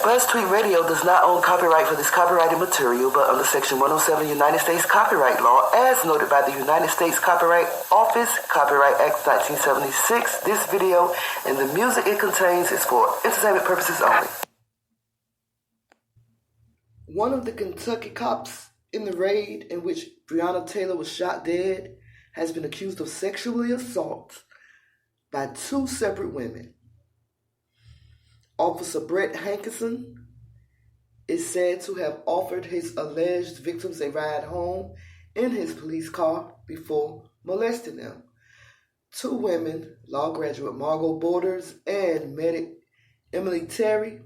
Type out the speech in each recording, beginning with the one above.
BuzzzTweet Radio does not own copyright for this copyrighted material, but under Section 107 United States Copyright Law, as noted by the United States Copyright Office, Copyright Act 1976, this video and the music it contains is for entertainment purposes only. One of the Kentucky cops in the raid in which Breonna Taylor was shot dead has been accused of sexually assault by two separate women. Officer Brett Hankinson is said to have offered his alleged victims a ride home in his police car before molesting them. Two women, law graduate Margot Borders and medic Emily Terry,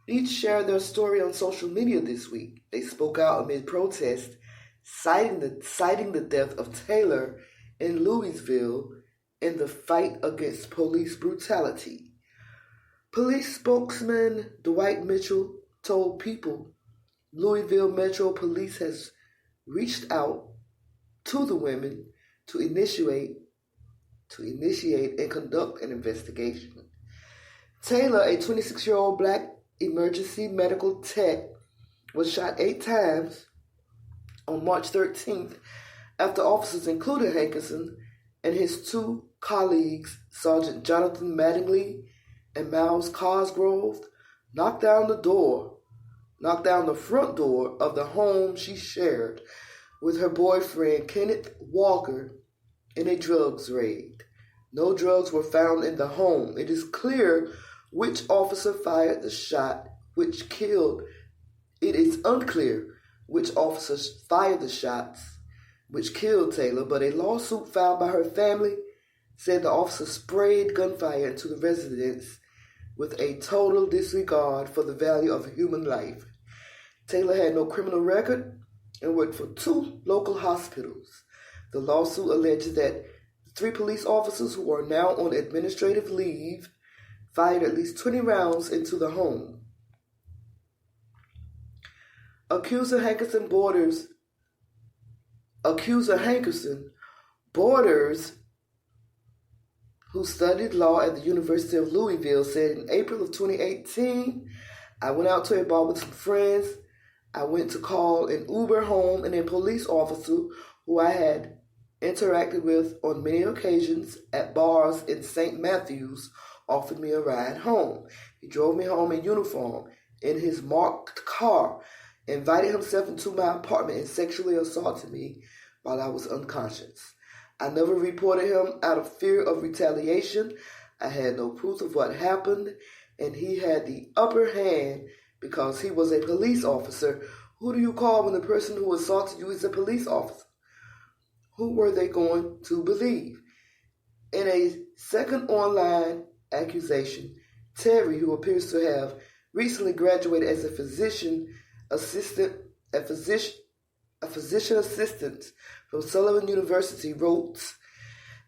each shared their story on social media this week. They spoke out amid protest, citing the death of Taylor in Louisville in the fight against police brutality. Police spokesman Dwight Mitchell told People Louisville Metro Police has reached out to the women to initiate and conduct an investigation. Taylor, a 26-year-old black emergency medical tech, was shot 8 times on March 13th after officers including Hankinson and his two colleagues, Sergeant Jonathan Mattingly and Miles Cosgrove, knocked down the front door of the home she shared with her boyfriend Kenneth Walker in a drugs raid. No drugs were found in the home. It is unclear which officer fired the shots which killed Taylor, but a lawsuit filed by her family said the officer sprayed gunfire into the residence with a total disregard for the value of human life. Taylor had no criminal record and worked for 2 local hospitals. The lawsuit alleges that 3 police officers who are now on administrative leave fired at least 20 rounds into the home. Accuser Hankinson Borders, who studied law at the University of Louisville, said in April of 2018, I went out to a bar with some friends. I went to call an Uber home, and a police officer who I had interacted with on many occasions at bars in St. Matthews offered me a ride home. He drove me home in uniform in his marked car, invited himself into my apartment, and sexually assaulted me while I was unconscious. I never reported him out of fear of retaliation. I had no proof of what happened, and he had the upper hand because he was a police officer. Who do you call when the person who assaulted you is a police officer? Who were they going to believe? In a second online accusation, Terry, who appears to have recently graduated as a physician assistant from Sullivan University, wrote,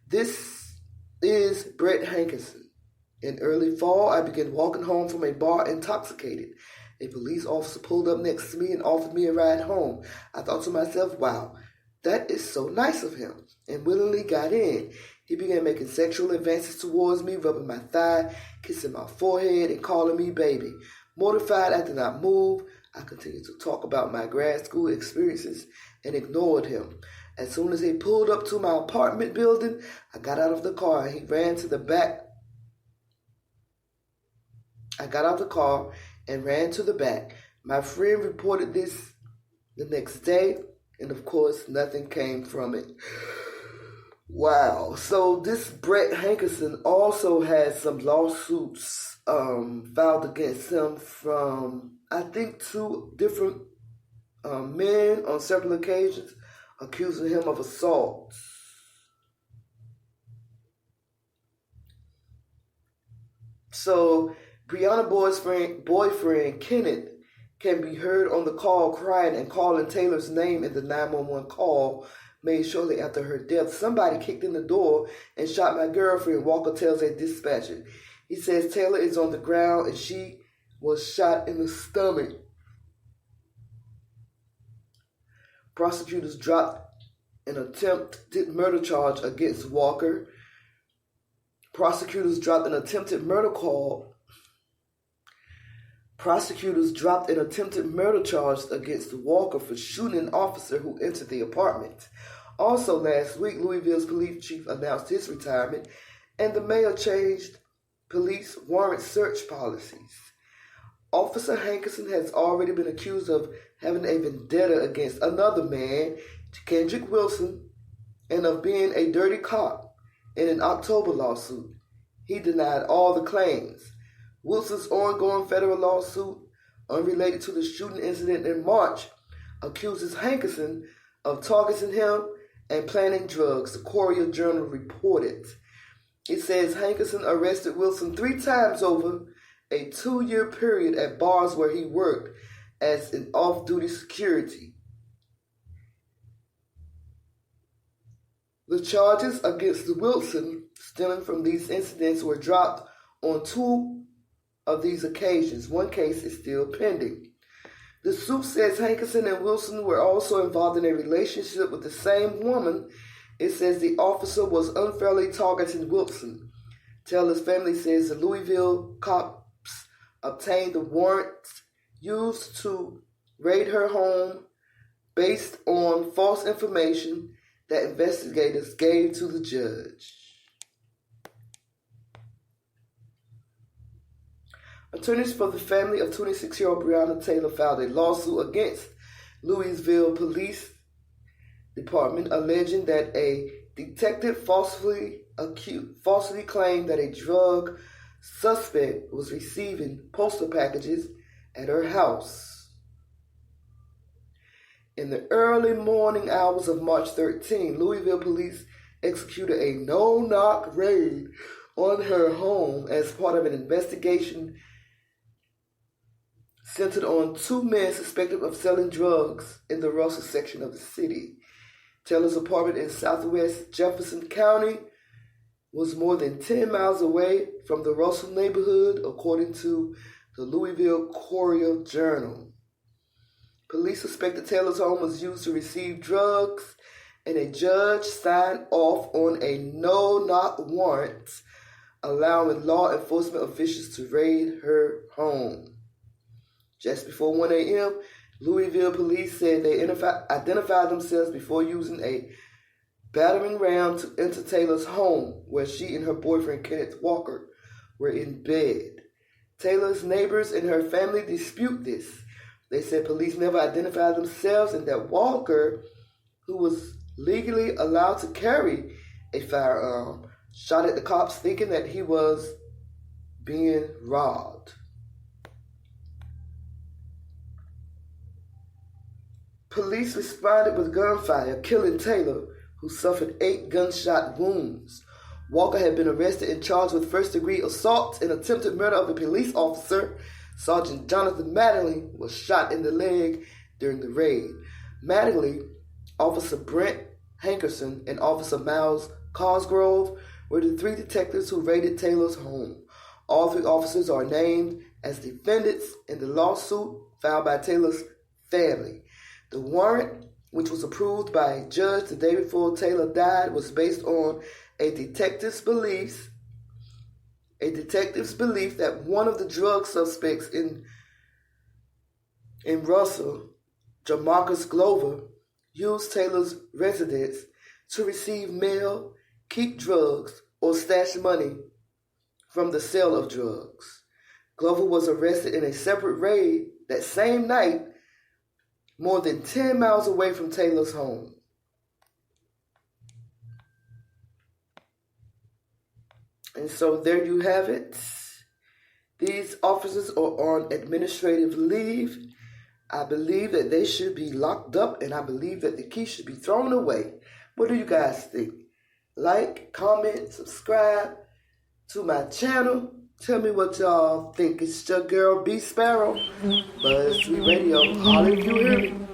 "This is Brett Hankinson. In early fall, I began walking home from a bar intoxicated. A police officer pulled up next to me and offered me a ride home. I thought to myself, wow, that is so nice of him, and willingly got in. He began making sexual advances towards me, rubbing my thigh, kissing my forehead, and calling me baby. Mortified, I did not move. I continued to talk about my grad school experiences and ignored him. As soon as he pulled up to my apartment building, I got out of the car and he ran to the back. I got out of the car and ran to the back. My friend reported this the next day, and of course, nothing came from it." Wow. So this Brett Hankinson also has some lawsuits filed against him from, I think, 2 different men on several occasions, accusing him of assault. So Breonna boyfriend Kenneth can be heard on the call crying and calling Taylor's name in the 911 call made shortly after her death. "Somebody kicked in the door and shot my girlfriend," Walker tells a dispatcher. He says Taylor is on the ground and she was shot in the stomach. Prosecutors dropped an attempted murder charge against Walker. Prosecutors dropped an attempted murder Prosecutors dropped an attempted murder charge against Walker for shooting an officer who entered the apartment. Also last week, Louisville's police chief announced his retirement, and the mayor changed police warrant search policies. Officer Hankinson has already been accused of having a vendetta against another man, Kendrick Wilson, and of being a dirty cop in an October lawsuit. He denied all the claims. Wilson's ongoing federal lawsuit, unrelated to the shooting incident in March, accuses Hankinson of targeting him and planting drugs, the Courier Journal reported. It says Hankinson arrested Wilson 3 times over a 2-year period at bars where he worked as an off-duty security. The charges against Wilson stemming from these incidents were dropped on 2 of these occasions. One case is still pending. The suit says Hankinson and Wilson were also involved in a relationship with the same woman. It says the officer was unfairly targeting Wilson. Taylor's family says the Louisville cops obtained the warrants used to raid her home based on false information that investigators gave to the judge. Attorneys for the family of 26-year-old Breonna Taylor filed a lawsuit against Louisville Police Department alleging that a detective falsely claimed that a drug suspect was receiving postal packages at her house. In the early morning hours of March 13, Louisville police executed a no-knock raid on her home as part of an investigation centered on 2 men suspected of selling drugs in the Russell section of the city. Taylor's apartment in southwest Jefferson County was more than 10 miles away from the Russell neighborhood, according to the Louisville Courier Journal. Police suspected Taylor's home was used to receive drugs, and a judge signed off on a no-knock warrant allowing law enforcement officials to raid her home. Just before 1 a.m., Louisville police said they identified themselves before using a battering ram to enter Taylor's home, where she and her boyfriend, Kenneth Walker, were in bed. Taylor's neighbors and her family dispute this. They said police never identified themselves and that Walker, who was legally allowed to carry a firearm, shot at the cops thinking that he was being robbed. Police responded with gunfire, killing Taylor, who suffered 8 gunshot wounds. Walker had been arrested and charged with first-degree assault and attempted murder of a police officer. Sergeant Jonathan Mattingly was shot in the leg during the raid. Mattingly, Officer Brett Hankinson, and Officer Miles Cosgrove were the 3 detectives who raided Taylor's home. All 3 officers are named as defendants in the lawsuit filed by Taylor's family. The warrant, which was approved by a judge the day before Taylor died, was based on a detective's belief that one of the drug suspects in Russell, Jamarcus Glover, used Taylor's residence to receive mail, keep drugs, or stash money from the sale of drugs. Glover was arrested in a separate raid that same night, more than 10 miles away from Taylor's home. And so there you have it. These officers are on administrative leave. I believe that they should be locked up, and I believe that the key should be thrown away. What do you guys think? Like, comment, subscribe to my channel. Tell me what y'all think. It's your girl, BeeSparrow. BuzzzTweet Radio. Holla if you hear me.